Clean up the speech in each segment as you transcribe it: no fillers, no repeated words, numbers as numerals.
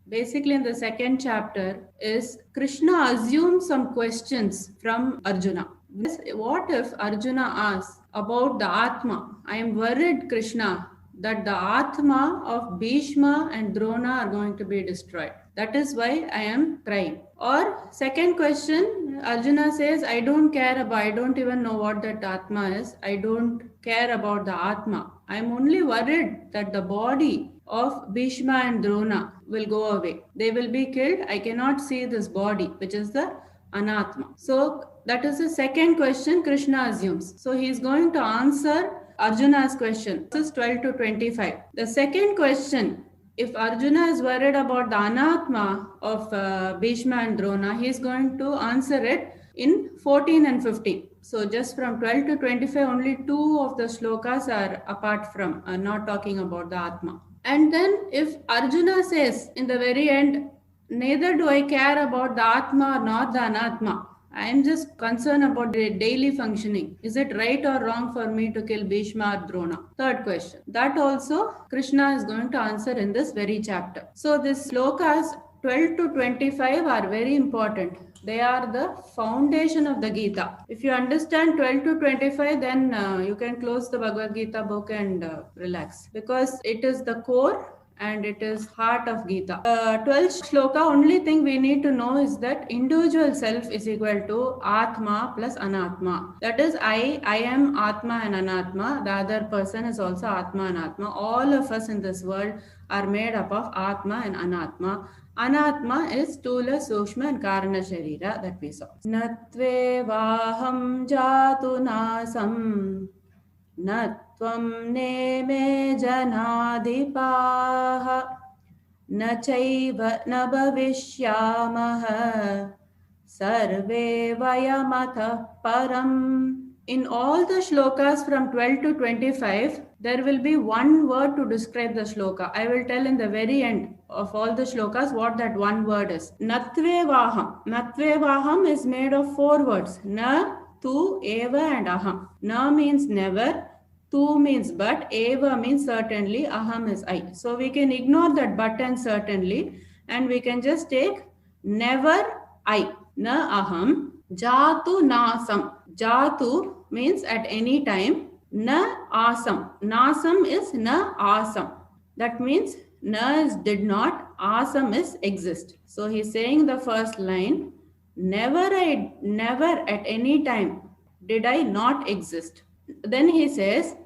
basically in the second chapter is Krishna assumes some questions from Arjuna. What if Arjuna asks about the Atma? I am worried, Krishna, that the Atma of Bhishma and Drona are going to be destroyed. That is why I am crying. Or second question, Arjuna says, I don't care about, I don't even know what that Atma is. I don't care about the Atma. I am only worried that the body of Bhishma and Drona will go away. They will be killed. I cannot see this body, which is the Anatma. So that is the second question Krishna assumes. So he is going to answer Arjuna's question. This is 12 to 25. The second question, if Arjuna is worried about the Anatma of Bhishma and Drona, he is going to answer it in 14 and 15. So just from 12 to 25, only two of the shlokas are apart from, not talking about the Atma. And then if Arjuna says in the very end, neither do I care about the Atma nor the Anatma. I am just concerned about the daily functioning. Is it right or wrong for me to kill Bhishma or Drona? Third question. That also Krishna is going to answer in this very chapter. So these slokas 12 to 25 are very important. They are the foundation of the Gita. If you understand 12 to 25, then you can close the Bhagavad Gita book and relax, because it is the core and it is heart of Gita. 12th shloka, only thing we need to know is that individual self is equal to Atma plus Anatma. That is, I am Atma and Anatma. The other person is also Atma and Anatma. All of us in this world are made up of Atma and Anatma. Anatma is Stula, Sukshma and Karana Sharira that we saw. Natve vaham jatu nasam न त्वं नेमे जनाधिपाः न चैव न भविष्यामः सर्वे vayamata param. In all the shlokas from 12 to 25, there will be one word to describe the shloka. I will tell in the very end of all the shlokas what that one word is. Natve vaham. Natve vaham is made of four words. Na, tu, eva and aham. Na means never. Tu means but, eva means certainly, aham is I. So we can ignore that but and certainly, and we can just take never I. Na aham, jatu nasam. Jatu means at any time, na asam. Nasam is na asam. That means na is did not, asam is exist. So he's saying the first line, never at any time did I not exist. Then he says,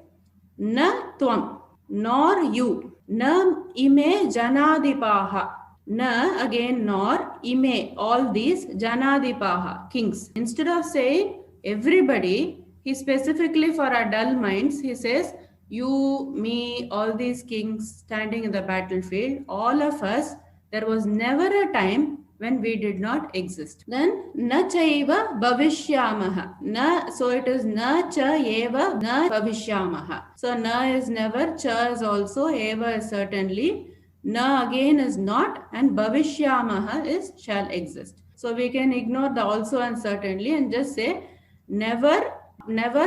na tvam, nor you, na ime janadipaha. Na again nor, ime, all these janadipaha, kings. Instead of saying everybody, he specifically for our dull minds, he says you, me, all these kings standing in the battlefield, all of us, there was never a time when we did not exist. Then na chaiva bhavishyamaha. Na, so it is na cha eva na bhavishyamaha. So na is never, cha is also, eva is certainly, na again is not, and bhavishyamaha is shall exist. So we can ignore the also and certainly and just say never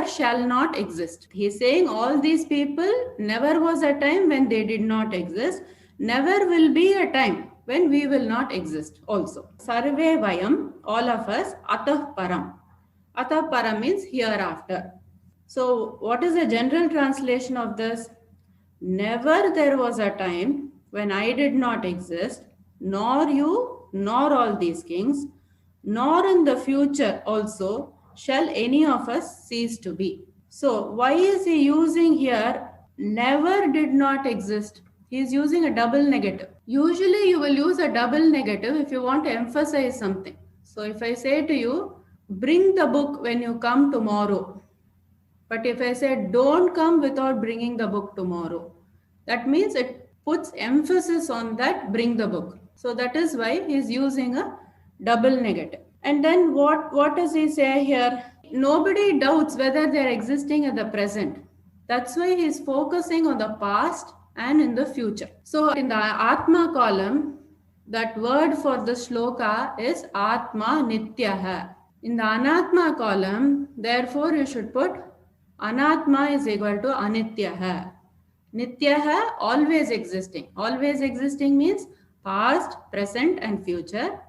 shall not exist. He is saying all these people, never was a time when they did not exist. Never will be a time when we will not exist also. Sarve vayam, all of us, atah param. Atah param means hereafter. So what is the general translation of this? Never there was a time when I did not exist, nor you, nor all these kings, nor in the future also shall any of us cease to be. So why is he using here never did not exist? He is using a double negative. Usually you will use a double negative if you want to emphasize something. So if I say to you, bring the book when you come tomorrow. But if I say don't come without bringing the book tomorrow, that means it puts emphasis on that bring the book. So that is why he is using a double negative. And then what does he say here? Nobody doubts whether they are existing at the present. That's why he is focusing on the past and in the future. So in the Atma column, that word for the shloka is Atma Nityaha. In the Anatma column, therefore you should put Anatma is equal to Anityaha. Nityaha, always existing. Always existing means past, present and future.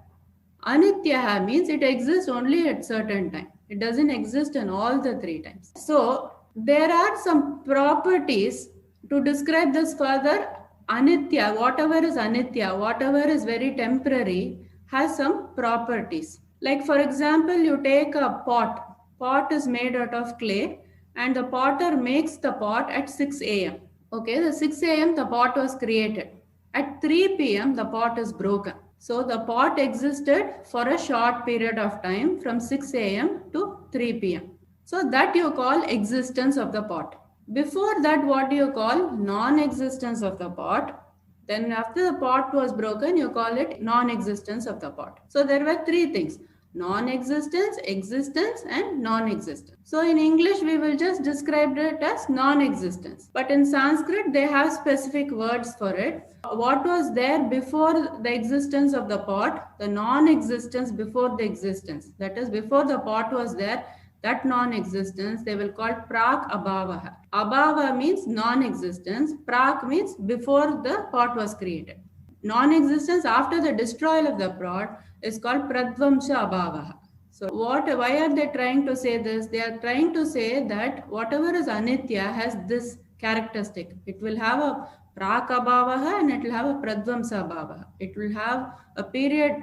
Anitya means it exists only at certain time. It doesn't exist in all the three times. So there are some properties to describe this further. Anitya, whatever is anitya, whatever is very temporary, has some properties. Like for example, you take a pot. Pot is made out of clay, and the potter makes the pot at 6 a.m. Okay, the 6 a.m. the pot was created. At 3 p.m. the pot is broken. So the pot existed for a short period of time from 6 a.m. to 3 p.m. So that you call existence of the pot. Before that, what do you call non-existence of the pot? Then after the pot was broken, you call it non-existence of the pot. So there were three things: non-existence, existence and non-existence. So in English, we will just describe it as non-existence. But in Sanskrit, they have specific words for it. What was there before the existence of the pot? The non-existence before the existence. That is, before the pot was there, that non-existence they will call prak abhavaha. Abhava means non-existence. Prak means before the pot was created. Non-existence after the destroyal of the pot is called pradvamsa abhavaha. So why are they trying to say this? They are trying to say that whatever is anitya has this characteristic. It will have a prak abhavaha and it will have a pradvamsa abhavaha. It will have a period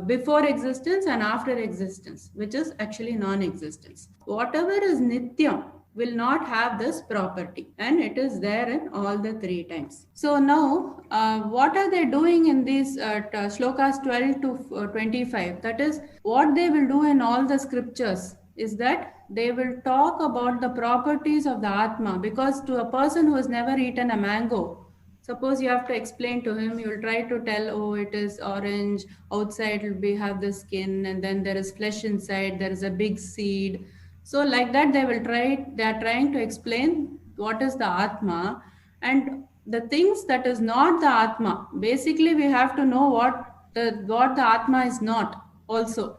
before existence and after existence, which is actually non-existence. Whatever is nityam will not have this property, and it is there in all the three times. So now, what are they doing in these shlokas 12 to 25? That is, what they will do in all the scriptures is that they will talk about the properties of the Atma, because to a person who has never eaten a mango, suppose you have to explain to him, you will try to tell, oh, it is orange, outside will be have the skin, and then there is flesh inside, there is a big seed. So like that, they are trying to explain what is the Atma, and the things that is not the Atma. Basically, we have to know what the Atma is not also.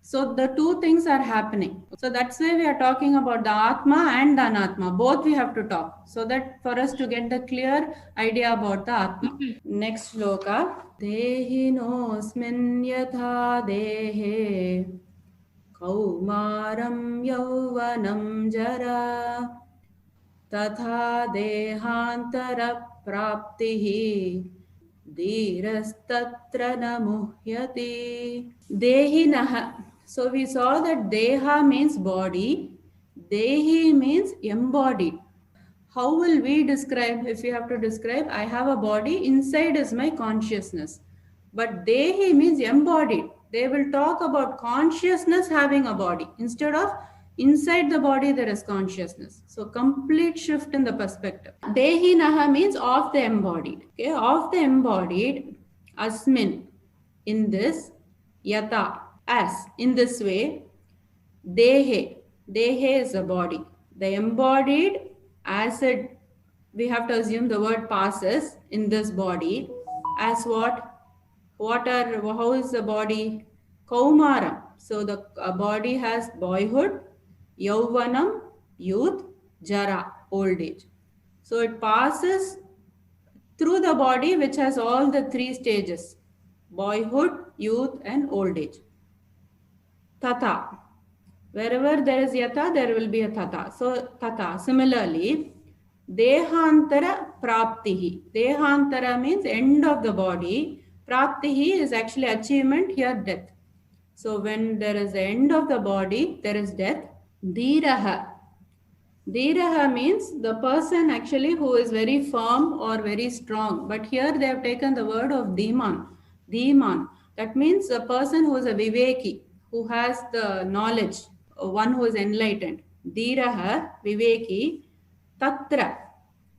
So the two things are happening. So that's why we are talking about the Atma and the Anatma. Both we have to talk, so that for us to get the clear idea about the Atma. Next shloka. Dehinosmin yatha dehe kaumaram yauvanam jara tatha dehantara praptihi dhirastatra namuhyati. Dehinah. So we saw that deha means body, dehi means embodied. How will we describe, if we have to describe, I have a body, inside is my consciousness. But dehi means embodied. They will talk about consciousness having a body. Instead of inside the body, there is consciousness. So complete shift in the perspective. Dehi naha means of the embodied. Okay, of the embodied, asmin, in this, yata, as, in this way, dehe is a body. The embodied, as it, we have to assume the word passes in this body, as what? How is the body? Kaumaram. So the body has boyhood, yauvanam, youth, jara, old age. So it passes through the body, which has all the three stages: boyhood, youth and old age. Tata. Wherever there is yata, there will be a tata. So tata. Similarly, dehantara praptihi. Dehantara means end of the body. Praptihi is actually achievement, here death. So when there is the end of the body, there is death. Dhiraha. Dhiraha means the person actually who is very firm or very strong. But here they have taken the word of dhiman. Dhiman. That means a person who is a viveki, who has the knowledge, one who is enlightened. Dhiraha, viveki, tatra,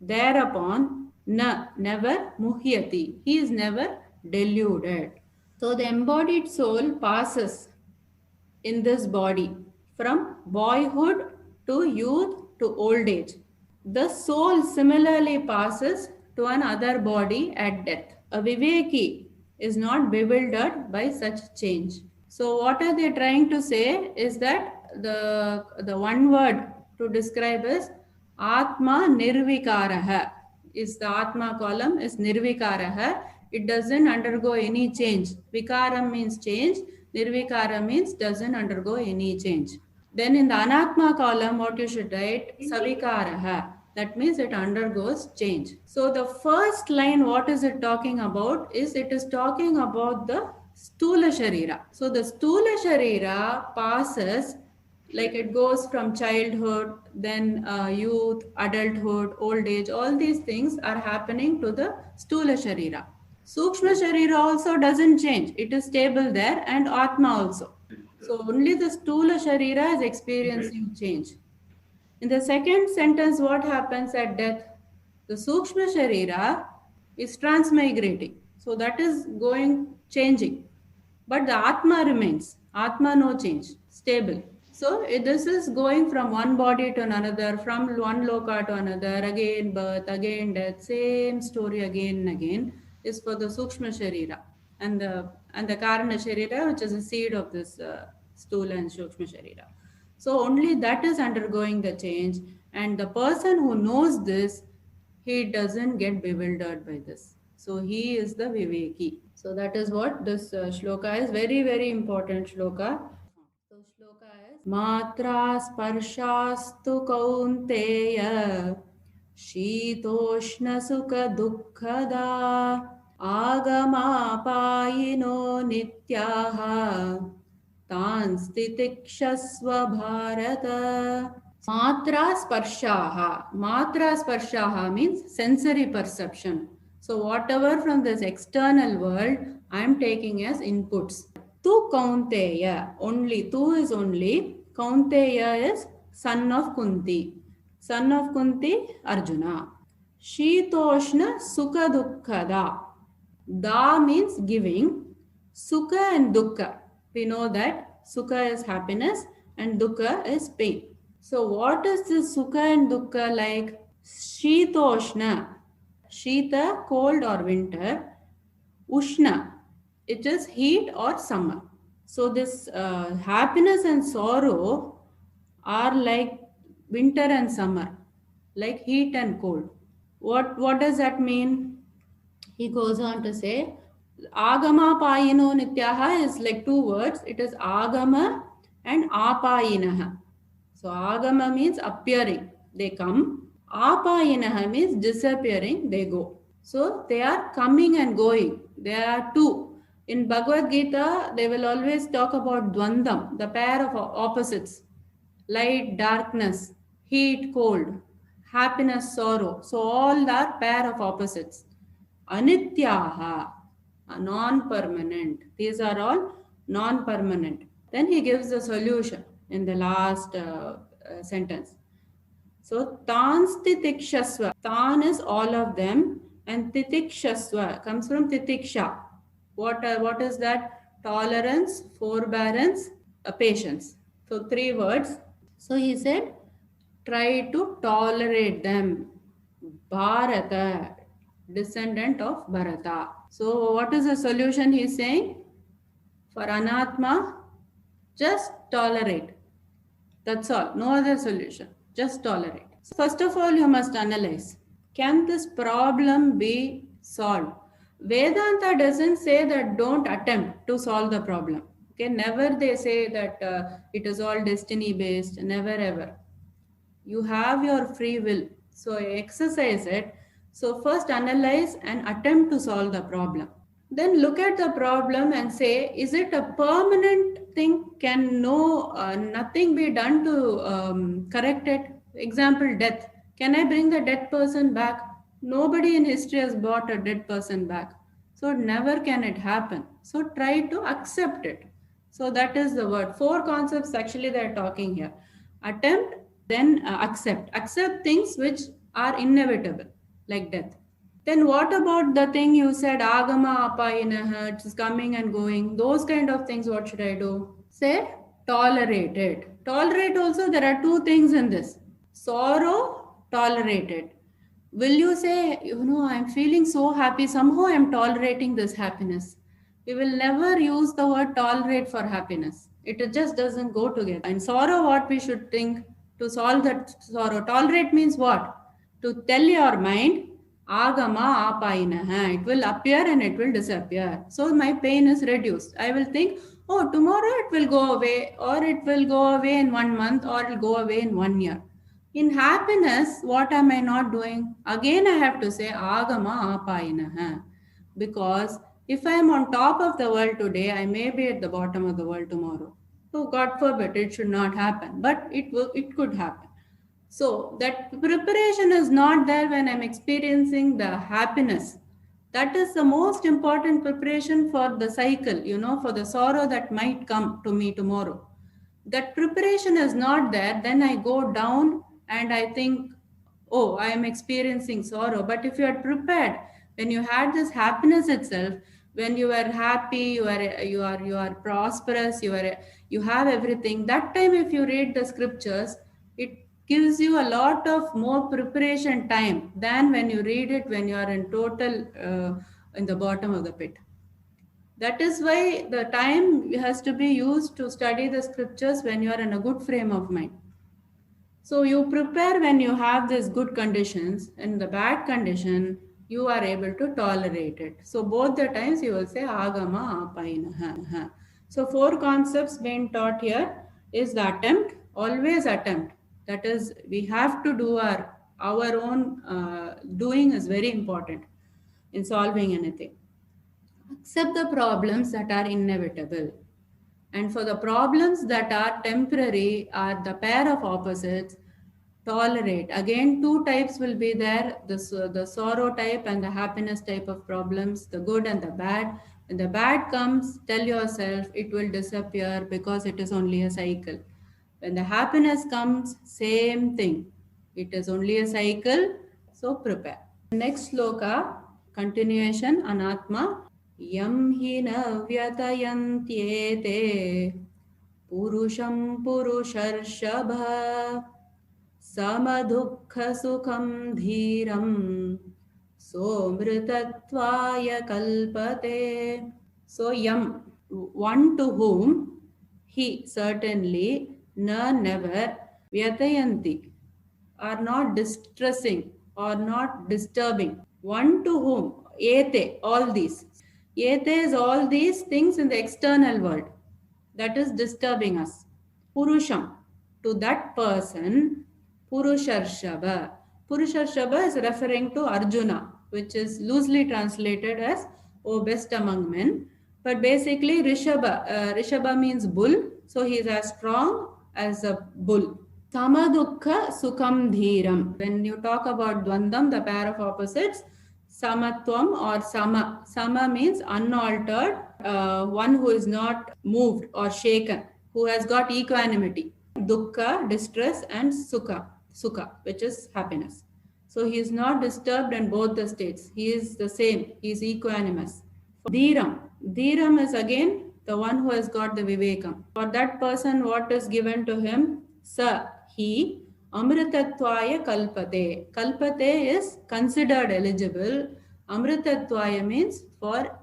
thereupon, never, muhyati. He is never deluded. So the embodied soul passes in this body from boyhood to youth to old age. The soul similarly passes to another body at death. A viveki is not bewildered by such change. So what are they trying to say is that the one word to describe is Atma Nirvikaraha. Is the Atma column is Nirvikaraha. It doesn't undergo any change. Vikaram means change. Nirvikaram means doesn't undergo any change. Then in the Anatma column, what you should write? Savikaraha. That means it undergoes change. So the first line, what is it talking about? It is talking about the Stula Sharira. So the Stula Sharira passes, like it goes from childhood, then youth, adulthood, old age. All these things are happening to the Stula Sharira. Sukshma Sharira also doesn't change. It is stable there, and Atma also. So only the Stula Sharira is experiencing change. In the second sentence, what happens at death? The Sukshma Sharira is transmigrating. So that is changing. But the Atma remains. Atma no change, stable. So this is going from one body to another, from one loka to another, again birth, again death, same story again and again is for the Sukshma Sharira and the Karana Sharira, which is a seed of this Stula and Sukshma Sharira. So only that is undergoing the change, and the person who knows this, he doesn't get bewildered by this. So he is the Viveki. So that is what this shloka is. Very, very important shloka. So shloka is Matra Sparshastu Kaunteya Shitoshna Sukha Dukkhada Agamapayino Nityaha Tan Stitikshasva Bharata. Matra sparshaha. Matra sparshaha means sensory perception. So whatever from this external world I am taking as inputs. Tu Kaunteya. Tu is only. Kaunteya is son of Kunti. Son of Kunti, Arjuna. Shitoshna Sukha Dukkhada. Da means giving. Sukha and Dukkha. We know that Sukha is happiness and Dukkha is pain. So what is this Sukha and Dukkha like? Shitoshna. Shita, cold or winter. Ushna, it is heat or summer. So this happiness and sorrow are like winter and summer, like heat and cold. What does that mean? He goes on to say, Agama Payino Nityaha is like two words. It is Agama and Apayinaha. So Agama means appearing, they come. Apayinaha means disappearing, they go. So they are coming and going. There are two. In Bhagavad Gita, they will always talk about Dvandam, the pair of opposites. Light, darkness, heat, cold, happiness, sorrow. So all are pair of opposites. Anityaha, non-permanent. These are all non-permanent. Then he gives the solution in the last sentence. So tan titikshasva. Tan is all of them, and titikshasva comes from titiksha. What is that? Tolerance, forbearance, patience. So three words. So he said, try to tolerate them. Bharata, descendant of Bharata. So what is the solution he is saying? For Anatma, just tolerate. That's all. No other solution. Just tolerate. So first of all, you must analyze. Can this problem be solved? Vedanta doesn't say that don't attempt to solve the problem. Okay, never they say that it is all destiny based. Never ever. You have your free will. So exercise it. So first analyze and attempt to solve the problem. Then look at the problem and say, is it a permanent thing? Can nothing be done to correct it? Example, death. Can I bring the dead person back? Nobody in history has brought a dead person back. So never can it happen. So try to accept it. So that is the word. Four concepts actually they are talking here. Attempt, then accept. Accept things which are inevitable, like death. Then what about the thing you said, Agama Apayinaha, it is coming and going. Those kind of things, what should I do? Say, tolerate it. Tolerate also, there are two things in this. Sorrow, tolerate it. Will you say, I'm feeling so happy, somehow I'm tolerating this happiness. We will never use the word tolerate for happiness. It just doesn't go together. And sorrow, what we should think to solve that sorrow. Tolerate means what? To tell your mind, Agama apainaha. It will appear and it will disappear. So my pain is reduced. I will think, oh, tomorrow it will go away, or it will go away in 1 month, or it will go away in 1 year. In happiness, what am I not doing? Again, I have to say agama apainaha. Because if I am on top of the world today, I may be at the bottom of the world tomorrow. So God forbid, it should not happen. But it could happen. So that preparation is not there when I'm experiencing the happiness. That is the most important preparation for the cycle, for the sorrow that might come to me tomorrow. That preparation is not there, then I go down and I think, oh, I am experiencing sorrow. But if you are prepared, when you had this happiness itself, when you are happy, you are prosperous, you have everything, that time if you read the scriptures, it gives you a lot of more preparation time than when you read it when you are in total in the bottom of the pit. That is why the time has to be used to study the scriptures when you are in a good frame of mind. So you prepare when you have these good conditions. In the bad condition, you are able to tolerate it. So both the times you will say agama apainaha. So four concepts being taught here is the attempt, always attempt. That is, we have to do our own doing is very important in solving anything. Accept the problems that are inevitable. And for the problems that are temporary, are the pair of opposites, tolerate. Again, two types will be there, the sorrow type and the happiness type of problems, the good and the bad. When the bad comes, tell yourself it will disappear because it is only a cycle. When the happiness comes, same thing. It is only a cycle, so prepare. Next sloka, continuation, Anatma. Yam hi na vyatayantyete purusham purusharshabha समदुःखसुखं धीरं सोमृतत्वाय कल्पते. So yam, one to whom he certainly, na never, vyatayanti, are not distressing or not disturbing. One to whom, ete, all these. Ete is all these things in the external world that is disturbing us. Purusham, to that person, Purusharshaba. Purusharshaba is referring to Arjuna, which is loosely translated as O best among men. But basically, Rishabha means bull, so he is as strong as a bull. Samadukha Sukham Dhiram. When you talk about Dvandam, the pair of opposites, Samatvam or Sama. Sama means unaltered, one who is not moved or shaken, who has got equanimity. Dukkha, distress, and Sukha, which is happiness. So he is not disturbed in both the states. He is the same. He is equanimous. Dhiram. Dhiram is again the one who has got the Vivekam. For that person, what is given to him? Sa, he, Amritatvaya Kalpate. Kalpate is considered eligible. Amritatvaya means for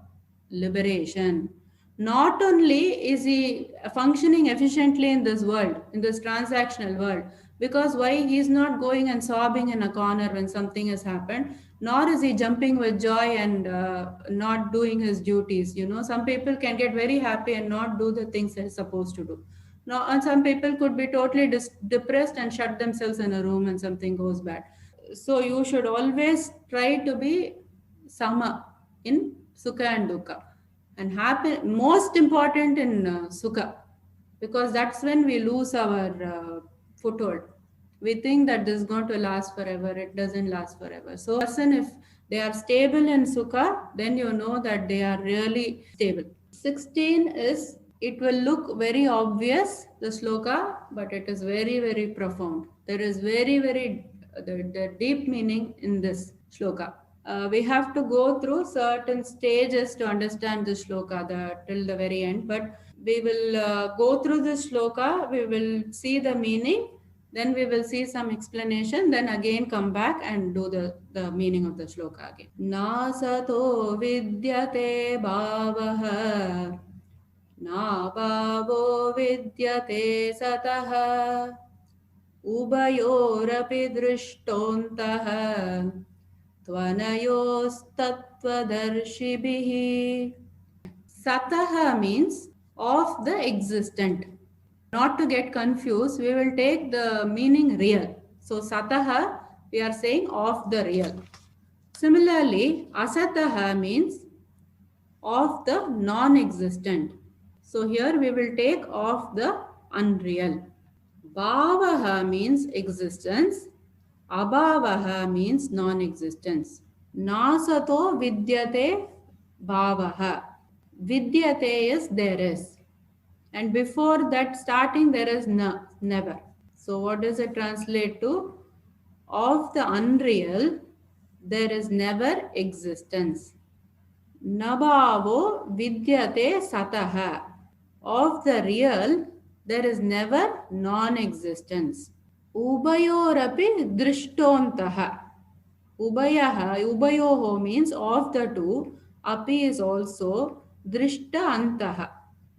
liberation. Not only is he functioning efficiently in this world, in this transactional world, because why he is not going and sobbing in a corner when something has happened, nor is he jumping with joy and not doing his duties. Some people can get very happy and not do the things they're supposed to do. Now, and some people could be totally depressed and shut themselves in a room and something goes bad. So you should always try to be sama in sukha and dukkha, and happy, most important in sukha, because that's when we lose our foothold. We think that this is going to last forever. It doesn't last forever. So person, if they are stable in sukha, then you know that they are really stable. 16 is, it will look very obvious, the sloka, but it is very, very profound. There is very, very the deep meaning in this shloka. We have to go through certain stages to understand this shloka till the very end, but we will go through this shloka, we will see the meaning, then we will see some explanation, then again come back and do the meaning of the shloka again. Nasato vidyate bhavaha na bhavo vidyate sataha ubayorapi drishtontah Tvanayostattvadarshibhihi. Sataha means of the existent. Not to get confused, we will take the meaning real. So Sataha, we are saying of the real. Similarly, Asataha means of the non-existent. So here we will take of the unreal. Bhavaha means existence. Abhavaha means non-existence. Nasato vidyate bhavaha. Vidyate is there is. And before that starting there is na, never. So what does it translate to? Of the unreal, there is never existence. Nabhavo vidyate sataha. Of the real, there is never non-existence. Ubayorapi drishtontaha. Ubayoho means of the two. Api is also drishta antaha.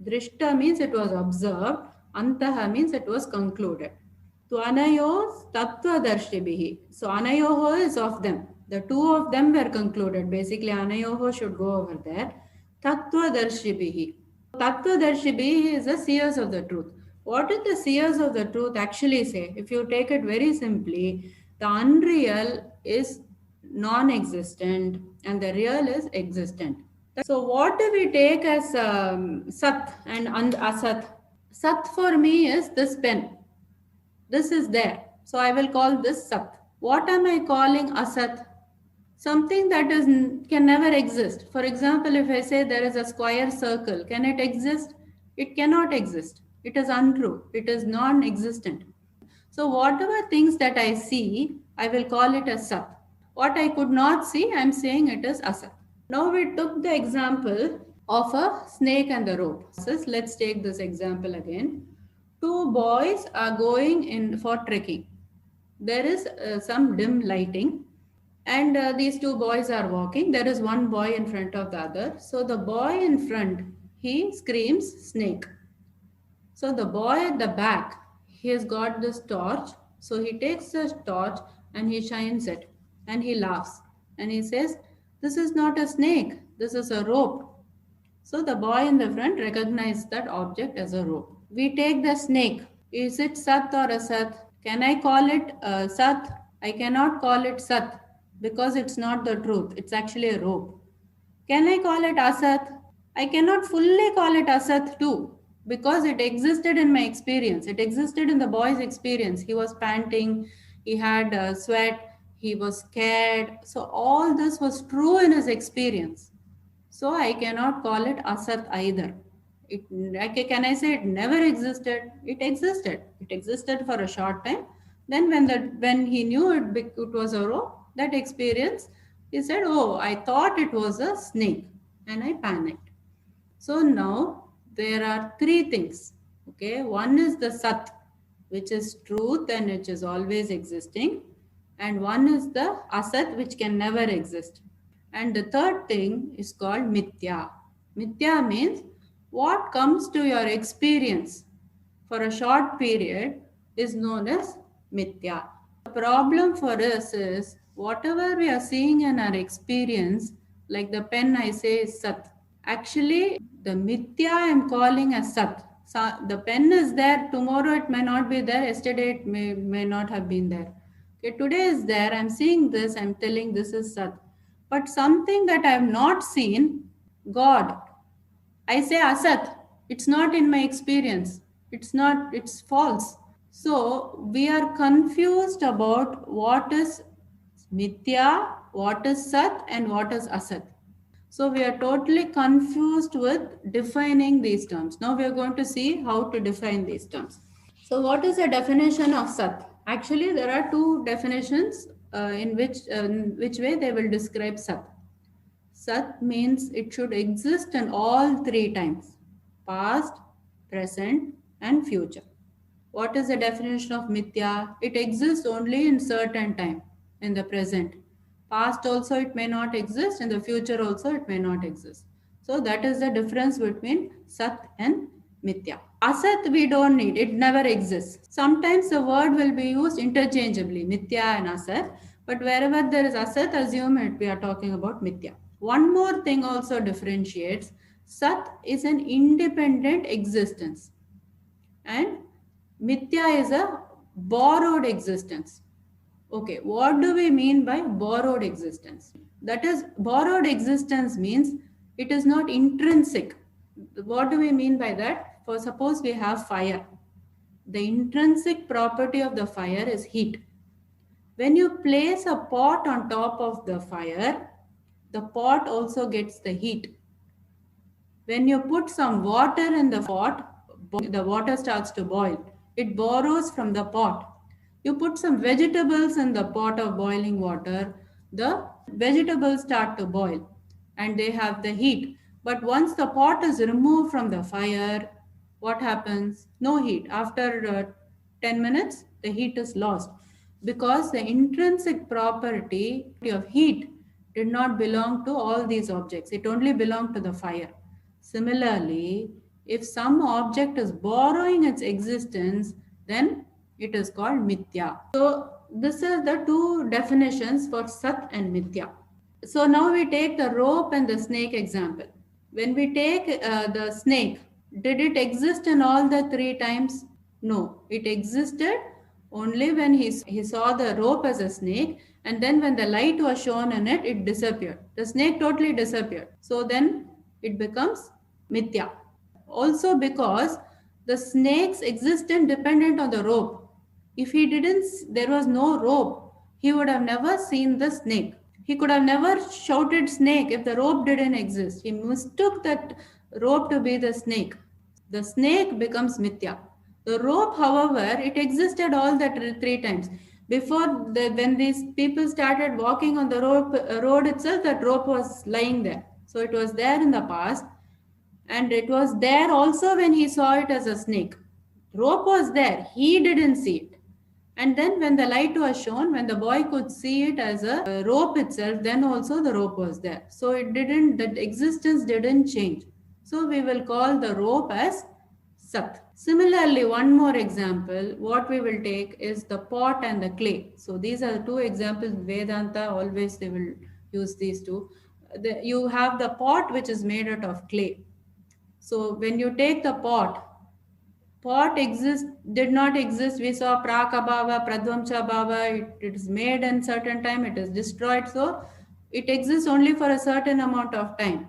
Drishta means it was observed. Antaha means it was concluded. To anayos tattvadarshibhihi. So anayoho is of them. The two of them were concluded. Basically, anayoho should go over there. Tattvadarshibhihi. Tattvadarshibhihi is the seers of the truth. What did the seers of the truth actually say? If you take it very simply, the unreal is non-existent and the real is existent. So what do we take as Sat and Asat? Sat for me is this pen. This is there. So I will call this Sat. What am I calling Asat? Something that is can never exist. For example, if I say there is a square circle, can it exist? It cannot exist. It is untrue. It is non-existent. So whatever things that I see, I will call it as Sat. What I could not see, I am saying it is Asat. Now we took the example of a snake and the rope. So let's take this example again. Two boys are going in for trekking. There is some dim lighting and these two boys are walking. There is one boy in front of the other. So the boy in front, he screams snake. So the boy at the back, he has got this torch. So he takes this torch and he shines it and he laughs and he says, "This is not a snake, this is a rope." So the boy in the front recognized that object as a rope. We take the snake. Is it Sat or Asat? Can I call it Sat? I cannot call it Sat because it's not the truth. It's actually a rope. Can I call it Asat? I cannot fully call it Asat too because it existed in my experience. It existed in the boy's experience. He was panting, he had sweat, he was scared. So all this was true in his experience. So I cannot call it Asat either. Can I say it never existed? It existed. It existed for a short time. Then when he knew it was a rope, that experience, he said, "Oh, I thought it was a snake," and I panicked. So now there are three things. Okay, one is the Sat, which is truth and which is always existing, and one is the Asat, which can never exist. And the third thing is called Mithya. Mithya means what comes to your experience for a short period is known as Mithya. The problem for us is whatever we are seeing in our experience, like the pen I say is Sat. Actually, the Mithya I am calling as Sat. So the pen is there, tomorrow it may not be there, yesterday it may not have been there. Okay, today is there, I'm seeing this, I'm telling this is Sat. But something that I have not seen, God, I say Asat, it's not in my experience. It's not, it's false. So we are confused about what is Mithya, what is Sat, and what is Asat. So we are totally confused with defining these terms. Now we are going to see how to define these terms. So what is the definition of Sat? Actually, there are two definitions in which way they will describe Sat. Sat means it should exist in all three times: past, present, and future. What is the definition of Mithya? It exists only in certain time, in the present. Past also it may not exist, in the future also it may not exist. So that is the difference between Sat and Mithya. Asat we don't need, it never exists. Sometimes the word will be used interchangeably, Mithya and Asat, But wherever there is asat, assume it we are talking about mithya. One more thing also differentiates. Sat is an independent existence and mithya is a borrowed existence. Okay, what do we mean by borrowed existence? That is, borrowed existence means it is not intrinsic. What do we mean by that? For suppose we have fire. The intrinsic property of the fire is heat. When you place a pot on top of the fire, the pot also gets the heat. When you put some water in the pot, the water starts to boil. It borrows from the pot. You put some vegetables in the pot of boiling water, the vegetables start to boil and they have the heat. But once the pot is removed from the fire, what happens? No heat. After 10 minutes, the heat is lost because the intrinsic property of heat did not belong to all these objects. It only belonged to the fire. Similarly, if some object is borrowing its existence, then it is called mithya. So, this is the two definitions for sat and mithya. So, now we take the rope and the snake example. When we take the snake, did it exist in all the three times? No, it existed only when he saw the rope as a snake, and then when the light was shown in it, it disappeared. The snake totally disappeared. So then it becomes mithya. Also because the snake's existence dependent on the rope. If he didn't, there was no rope, he would have never seen the snake. He could have never shouted snake if the rope didn't exist. He mistook that rope to be the snake. The snake becomes mithya. The rope, however, it existed all the three times. When these people started walking on the road itself, that rope was lying there. So it was there in the past, and it was there also when he saw it as a snake. Rope was there, he didn't see it. And then when the light was shown, when the boy could see it as a rope itself, then also the rope was there. So that existence didn't change. So we will call the rope as sat. Similarly, one more example, what we will take is the pot and the clay. So these are two examples. Vedanta always they will use these two. You have the pot which is made out of clay. So when you take the pot did not exist. We saw prakabhava, pradvamsa bhava. It is made in certain time, it is destroyed. So it exists only for a certain amount of time.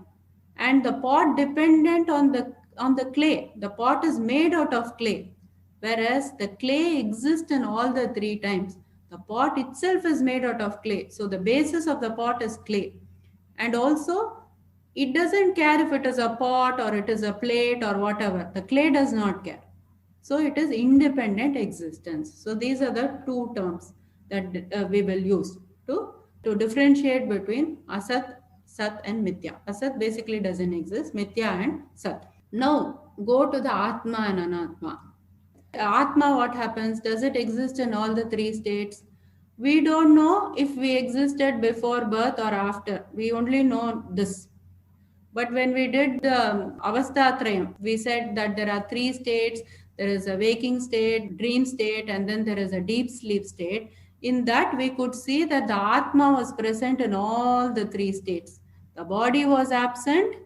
And the pot dependent on the clay. The pot is made out of clay, whereas the clay exists in all the three times. The pot itself is made out of clay. So the basis of the pot is clay. And also, it doesn't care if it is a pot or it is a plate or whatever. The clay does not care. So it is independent existence. So these are the two terms that we will use to differentiate between asat, sat and mithya. Asat basically doesn't exist, mithya and sat. Now go to the atma and anatma. Atma, what happens? Does it exist in all the three states? We don't know if we existed before birth or after. We only know this. But when we did the Avasthatrayam, we said that there are three states. There is a waking state, dream state, and then there is a deep sleep state. In that, we could see that the Atma was present in all the three states. The body was absent,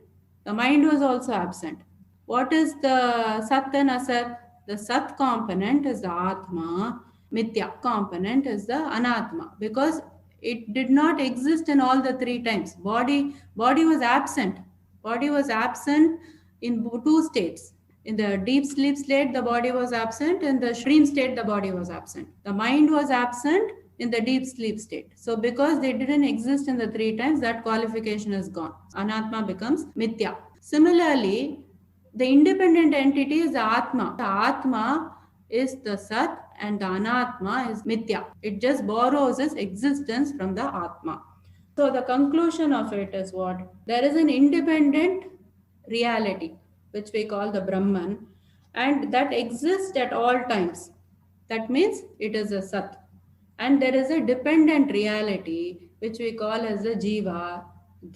the mind was also absent. What is the Sat and Asat? The Sat component is the Atma, Mithya component is the Anatma, because it did not exist in all the three times. Body was absent. Body was absent in two states. In the deep sleep state, the body was absent. In the dream state, the body was absent. The mind was absent in the deep sleep state. So because they didn't exist in the three times, that qualification is gone. Anatma becomes mithya. Similarly, the independent entity is the Atma. The Atma is the Sat and the Anatma is mithya. It just borrows its existence from the Atma. So the conclusion of it is what? There is an independent reality, which we call the Brahman, and that exists at all times. That means it is a Sat. And there is a dependent reality, which we call as the Jiva,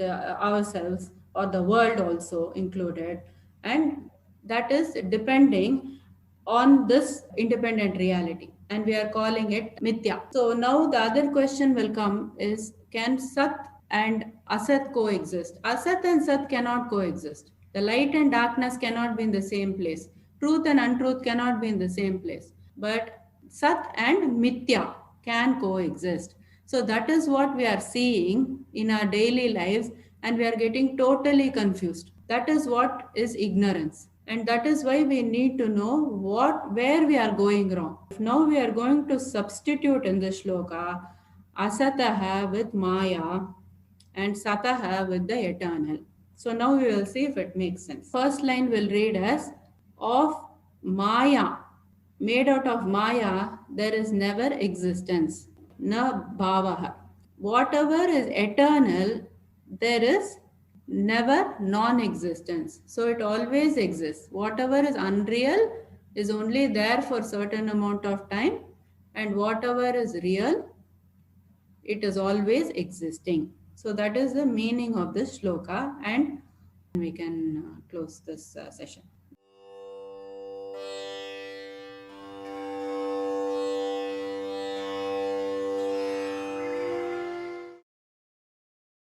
ourselves, or the world also included. And that is depending on this independent reality. and we are calling it Mithya. So now the other question will come is, can Sat and Asat coexist? Asat and Sat cannot coexist. The light and darkness cannot be in the same place. Truth and untruth cannot be in the same place. But Sat and Mithya can coexist. So that is what we are seeing in our daily lives, and we are getting totally confused. That is what is ignorance. And that is why we need to know where we are going wrong. Now we are going to substitute in the shloka Asataha with Maya and Sataha with the eternal. So now we will see if it makes sense. First line will read as, of Maya, made out of Maya, there is never existence. Na bhavaha. Whatever is eternal, there is never non-existence. So it always exists. Whatever is unreal is only there for certain amount of time, and whatever is real, it is always existing. So that is the meaning of this shloka, and we can close this session.